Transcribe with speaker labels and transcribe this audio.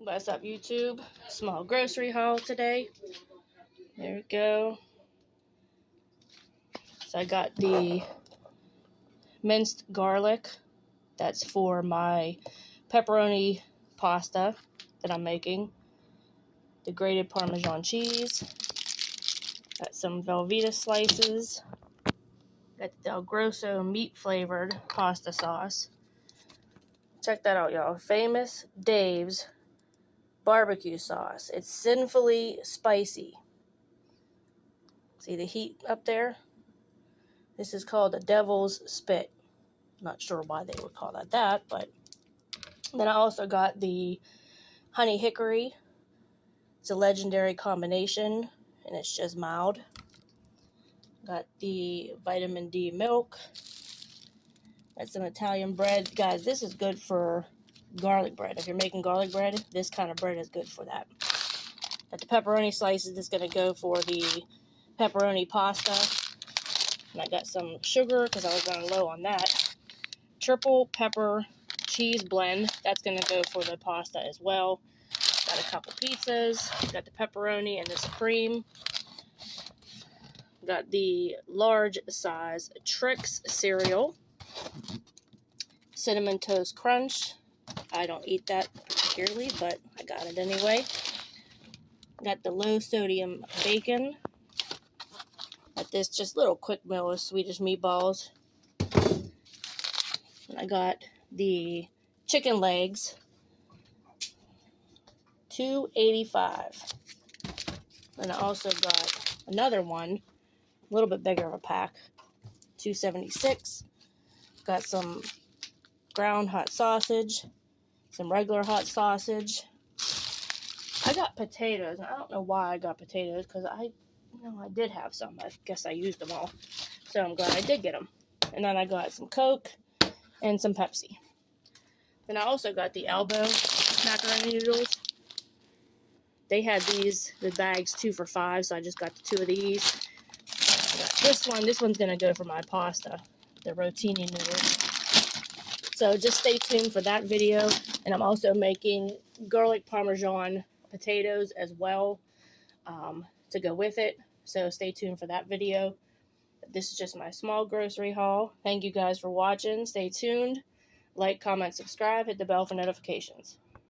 Speaker 1: What's up, YouTube? Small grocery haul today. There we go. So I got the minced garlic. That's for my pepperoni pasta that I'm making. The grated Parmesan cheese. Got some Velveeta slices. Got the Del Grosso meat flavored pasta sauce. Check that out, y'all. Famous Dave's barbecue sauce. It's sinfully spicy. See the heat up there? This is called the Devil's Spit. Not sure why they would call that, but then I also got the honey hickory. It's a legendary combination, and it's just mild. Got the vitamin D milk. Got some Italian bread. Guys, this is good for garlic bread. If you're making garlic bread, this kind of bread is good for that. Got the pepperoni slices. This is going to go for the pepperoni pasta. And I got some sugar because I was running low on that. Triple pepper cheese blend. That's going to go for the pasta as well. Got a couple pizzas. Got the pepperoni and this cream. Got the large size Trix cereal. Cinnamon Toast Crunch. I don't eat that particularly, but I got it anyway. Got the low sodium bacon. Got this just little quick meal of Swedish meatballs. And I got the chicken legs. $2.85. And I also got another one, a little bit bigger of a pack, $2.76. Got some ground hot sausage, some regular hot sausage. I got potatoes, and I don't know why I got potatoes, because I did have some. I guess I used them all. So I'm glad I did get them. And then I got some Coke and some Pepsi. Then I also got the Elbow macaroni noodles. They had the bags 2 for $5, so I just got the 2 of these. I got this one. This one's going to go for my pasta, the rotini noodles. So just stay tuned for that video. And I'm also making garlic parmesan potatoes as well to go with it. So stay tuned for that video. This is just my small grocery haul. Thank you guys for watching. Stay tuned. Like, comment, subscribe. Hit the bell for notifications.